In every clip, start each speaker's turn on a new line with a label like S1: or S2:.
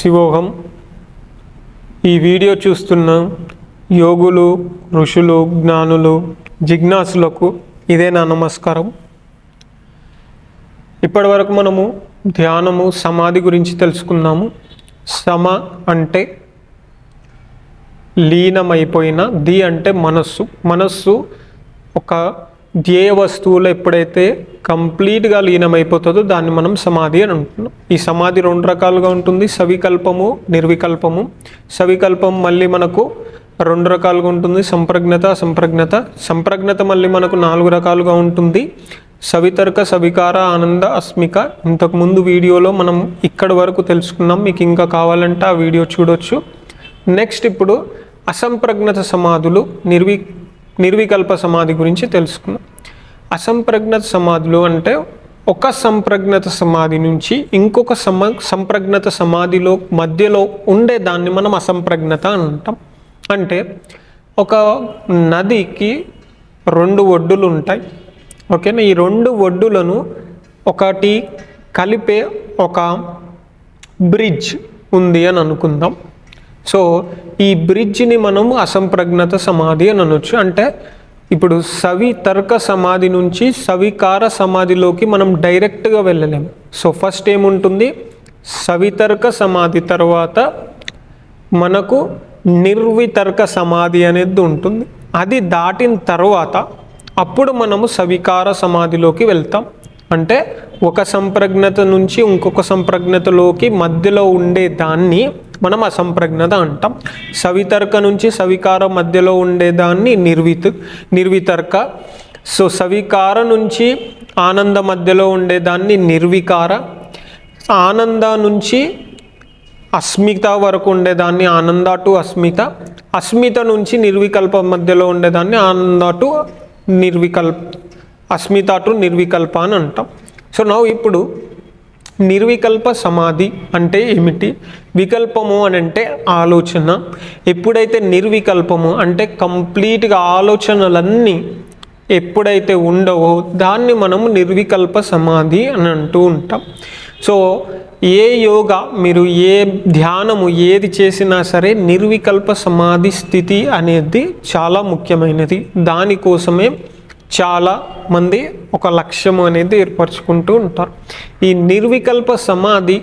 S1: శివోహం. ఈ వీడియో చూస్తున్న యోగులు, ఋషులు, జ్ఞానులు, జిజ్ఞాసులకు ఇదే నా నమస్కారం. ఇప్పటివరకు మనము ధ్యానము, సమాధి గురించి తెలుసుకున్నాము. సమ అంటే లీనమైపోయిన, ది అంటే మనస్సు. మనస్సు ఒక ధ్యేయ వస్తువులో ఎప్పుడైతే కంప్లీట్గా లీనమైపోతుందో దాన్ని మనం సమాధి అని అంటున్నాం. ఈ సమాధి రెండు రకాలుగా ఉంటుంది, సవికల్పము, నిర్వికల్పము. సవికల్పం మళ్ళీ మనకు రెండు రకాలుగా ఉంటుంది, సంప్రజ్ఞత, అసంప్రజ్ఞత. సంప్రజ్ఞత మళ్ళీ మనకు 4 రకాలుగా ఉంటుంది, సవితర్క, సవికార, ఆనంద, అస్మిక. ఇంతకుముందు వీడియోలో మనం ఇక్కడి వరకు తెలుసుకున్నాం. మీకు ఇంకా కావాలంటే ఆ వీడియో చూడొచ్చు. నెక్స్ట్ ఇప్పుడు అసంప్రజ్ఞత సమాధులు, నిర్వికల్ప సమాధి గురించి తెలుసుకున్నాం. అసంప్రజ్ఞత సమాధులు అంటే ఒక సంప్రజ్ఞత సమాధి నుంచి ఇంకొక సంప్రజ్ఞత సమాధిలో మధ్యలో ఉండే దాన్ని మనం అసంప్రజ్ఞత అని అంటాం. అంటే ఒక నదికి 2 ఒడ్డులు ఉంటాయి, ఓకేనా. ఈ 2 ఒడ్డులను ఒకటి కలిపే ఒక బ్రిడ్జ్ ఉంది అని అనుకుందాం. సో ఈ బ్రిడ్జ్ని మనం అసంప్రజ్ఞత సమాధి అని అనొచ్చు. అంటే ఇప్పుడు సవితర్క సమాధి నుంచి సవికార సమాధిలోకి మనం డైరెక్ట్గా వెళ్ళలేము. సో ఫస్ట్ ఏముంటుంది, సవితర్క సమాధి తర్వాత మనకు నిర్వితర్క సమాధి అనేది ఉంటుంది. అది దాటిన తర్వాత అప్పుడు మనము సవికార సమాధిలోకి వెళ్తాం. అంటే ఒక సంప్రజ్ఞత నుంచి ఇంకొక సంప్రజ్ఞతలోకి మధ్యలో ఉండే దాన్ని మనం అసంప్రజ్ఞత అంటాం. సవితర్క నుంచి సవికార మధ్యలో ఉండేదాన్ని నిర్వితర్క. సో సవికార నుంచి ఆనంద మధ్యలో ఉండేదాన్ని నిర్వికార. ఆనంద నుంచి అస్మిత వరకు ఉండేదాన్ని ఆనంద టు అస్మిత. అస్మిత నుంచి నిర్వికల్ప మధ్యలో ఉండేదాన్ని ఆనంద టు అస్మిత టు నిర్వికల్ప అని అంటాం. సో ఇప్పుడు నిర్వికల్ప సమాధి అంటే ఏమిటి? వికల్పము అని అంటే ఆలోచన. ఎప్పుడైతే నిర్వికల్పము అంటే కంప్లీట్గా ఆలోచనలన్నీ ఎప్పుడైతే ఉండవో దాన్ని మనము నిర్వికల్ప సమాధి అని అంటూ ఉంటాం. సో ఏ యోగా, మీరు ఏ ధ్యానము ఏది చేసినా సరే నిర్వికల్ప సమాధి స్థితి అనేది చాలా ముఖ్యమైనది. దానికోసమే చాలా మంది ఒక లక్ష్యము అనేది ఏర్పరచుకుంటూ ఉంటారు. ఈ నిర్వికల్ప సమాధి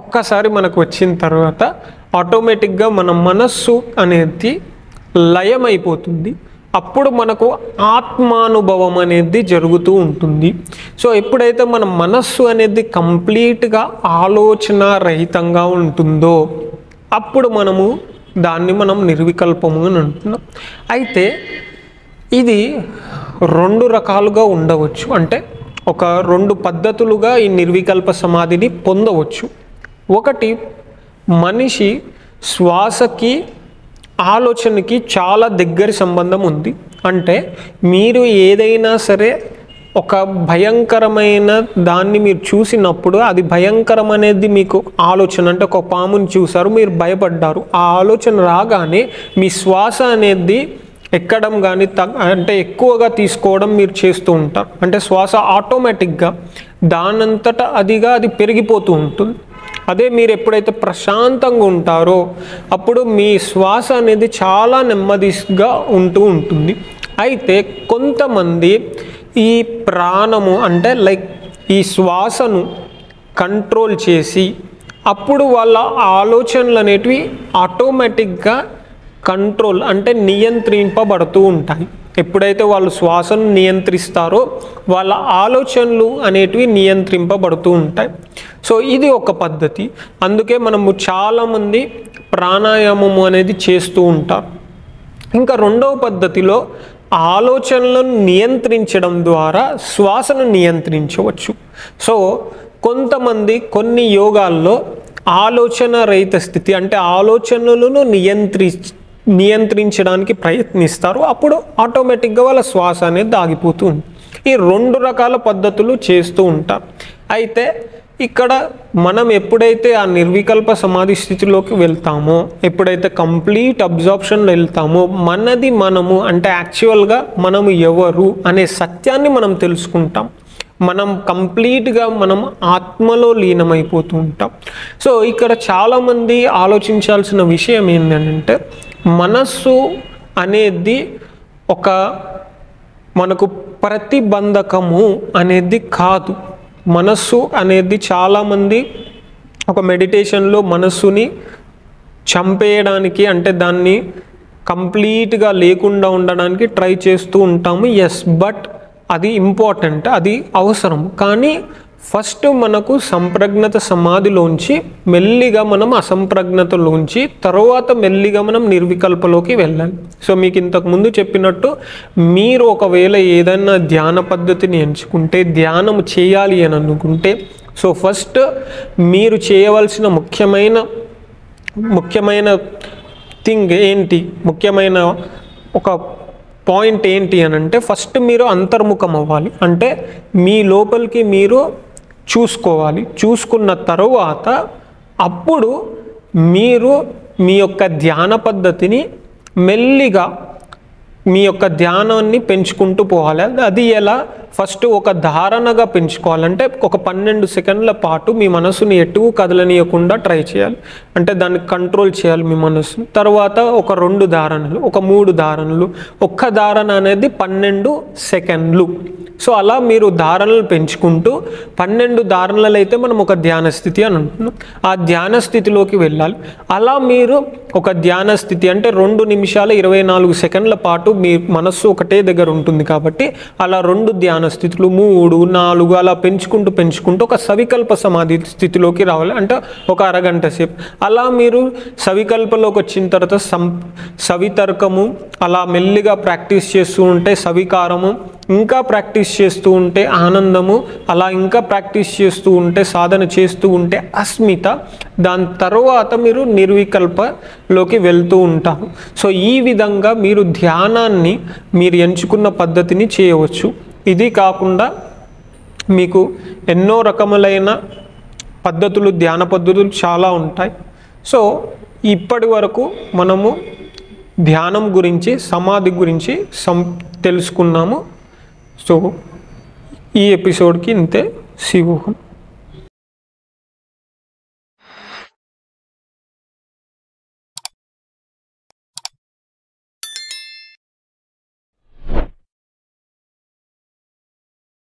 S1: ఒక్కసారి మనకు వచ్చిన తర్వాత ఆటోమేటిక్గా మన మనస్సు అనేది లయమైపోతుంది. అప్పుడు మనకు ఆత్మానుభవం అనేది జరుగుతూ ఉంటుంది. సో ఎప్పుడైతే మన మనస్సు అనేది కంప్లీట్గా ఆలోచన రహితంగా ఉంటుందో అప్పుడు దాన్ని మనం నిర్వికల్పము అని అంటున్నాం. అయితే ఇది 2 రకాలుగా ఉండవచ్చు. అంటే ఒక 2 పద్ధతులుగా ఈ నిర్వికల్ప సమాధిని పొందవచ్చు. ఒకటి, మనిషి శ్వాసకి ఆలోచనకి చాలా దగ్గరి సంబంధం ఉంది. అంటే మీరు ఏదైనా సరే ఒక భయంకరమైన దాన్ని మీరు చూసినప్పుడు అది భయంకరం అనేది మీకు ఆలోచన, అంటే ఒక పాముని చూసారు, మీరు భయపడ్డారు. ఆ ఆలోచన రాగానే మీ శ్వాస అనేది ఎక్కడం కానీ అంటే ఎక్కువగా తీసుకోవడం మీరు చేస్తూ ఉంటారు. అంటే శ్వాస ఆటోమేటిక్గా దానంతటా అది పెరిగిపోతూ ఉంటుంది. అదే మీరు ఎప్పుడైతే ప్రశాంతంగా ఉంటారో అప్పుడు మీ శ్వాస అనేది చాలా నెమ్మదిగా ఉంటూ ఉంటుంది. అయితే కొంతమంది ఈ ప్రాణము అంటే ఈ శ్వాసను కంట్రోల్ చేసి అప్పుడు వాళ్ళ ఆలోచనలు అనేటివి ఆటోమేటిక్గా కంట్రోల్ అంటే నియంత్రింపబడుతూ ఉంటాయి. ఎప్పుడైతే వాళ్ళు శ్వాసను నియంత్రిస్తారో వాళ్ళ ఆలోచనలు అనేటివి నియంత్రింపబడుతూ ఉంటాయి. సో ఇది ఒక పద్ధతి. అందుకే మనము చాలామంది ప్రాణాయామము అనేది చేస్తూ ఉంటారు. ఇంకా 2వ పద్ధతిలో ఆలోచనలను నియంత్రించడం ద్వారా శ్వాసను నియంత్రించవచ్చు. సో కొంతమంది కొన్ని యోగాల్లో ఆలోచన రహిత స్థితి అంటే ఆలోచనలను నియంత్రించడానికి ప్రయత్నిస్తారు. అప్పుడు ఆటోమేటిక్గా వాళ్ళ శ్వాస అనేది ఆగిపోతుంది. ఈ 2 రకాల పద్ధతులు చేస్తూ ఉంటారు. అయితే ఇక్కడ మనం ఎప్పుడైతే ఆ నిర్వికల్ప సమాధి స్థితిలోకి వెళ్తామో, ఎప్పుడైతే కంప్లీట్ అబ్జార్ప్షన్లో వెళ్తామో మనము అంటే యాక్చువల్గా మనము ఎవరు అనే సత్యాన్ని మనం తెలుసుకుంటాం. మనం కంప్లీట్గా మనం ఆత్మలో లీనమైపోతూ ఉంటాం. సో ఇక్కడ చాలామంది ఆలోచించాల్సిన విషయం ఏంటంటే మనస్సు అనేది ఒక మనకు ప్రతిబంధకము అనేది కాదు. మనస్సు అనేది చాలామంది ఒక మెడిటేషన్లో మనస్సుని చంపేయడానికి అంటే దాన్ని కంప్లీట్గా లేకుండా ఉండడానికి ట్రై చేస్తూ ఉంటాము. ఎస్, బట్ అది ఇంపార్టెంట్, అది అవసరం. కానీ ఫస్ట్ మనకు సంప్రజ్ఞత సమాధిలోంచి మెల్లిగా మనం అసంప్రజ్ఞతలోంచి తర్వాత మెల్లిగా మనం నిర్వికల్పలోకి వెళ్ళాలి. సో మీకు ఇంతకుముందు చెప్పినట్టు మీరు ఒకవేళ ఏదైనా ధ్యాన పద్ధతిని ఎంచుకుంటే, ధ్యానం చేయాలి అని అనుకుంటే, సో ఫస్ట్ మీరు చేయవలసిన ముఖ్యమైన థింగ్ ఏంటి, ముఖ్యమైన ఒక పాయింట్ ఏంటి అని అంటే ఫస్ట్ మీరు అంతర్ముఖం అవ్వాలి. అంటే మీ లోపలికి మీరు చూసుకోవాలి. చూసుకున్న తరువాత అప్పుడు మీరు మీ యొక్క ధ్యాన పద్ధతిని మెల్లిగా మీ యొక్క ధ్యానాన్ని పెంచుకుంటూ పోవాలి. అది ఎలా? ఫస్ట్ ఒక ధారణగా పెంచుకోవాలంటే ఒక 12 సెకండ్ల పాటు మీ మనసుని ఎటు కదలనీయకుండా ట్రై చేయాలి. అంటే దాన్ని కంట్రోల్ చేయాలి మీ మనసుని. తర్వాత ఒక 2 ధారణలు, ఒక 3 ధారణలు, ఒక్క ధారణ అనేది 12 సెకండ్లు. సో అలా మీరు ధారణలు పెంచుకుంటూ 12 ధారణలు అయితే మనం ఒక ధ్యాన స్థితి అని అంటున్నాం. ఆ ధ్యాన స్థితిలోకి వెళ్ళాలి. అలా మీరు ఒక ధ్యాన స్థితి అంటే 2 నిమిషాల 24 సెకండ్ల పాటు మీ మనస్సు ఒకటే దగ్గర ఉంటుంది కాబట్టి అలా 2 ధ్యాన స్థితులు, 3, 4 అలా పెంచుకుంటూ ఒక సవికల్ప సమాధి స్థితిలోకి రావాలి. అంటే ఒక అరగంట సేపు అలా మీరు సవికల్పలోకి వచ్చిన తర్వాత సవితర్కము అలా మెల్లిగా ప్రాక్టీస్ చేస్తూ ఉంటే సవికారము, ఇంకా ప్రాక్టీస్ చేస్తూ ఉంటే ఆనందము, అలా ఇంకా ప్రాక్టీస్ చేస్తూ ఉంటే సాధన చేస్తూ ఉంటే అస్మిత, దాని తర్వాత మీరు నిర్వికల్పలోకి వెళ్తూ ఉంటారు. సో ఈ విధంగా మీరు ధ్యానాన్ని మీరు ఎంచుకున్న పద్ధతిని చేయవచ్చు. ఇది కాకుండా మీకు ఎన్నో రకములైన పద్ధతులు, ధ్యాన పద్ధతులు చాలా ఉంటాయి. సో ఇప్పటి వరకు మనము ధ్యానం గురించి, సమాధి గురించి తెలుసుకున్నాము. సో ఈ ఎపిసోడ్కి ఇంతే. శివోహం.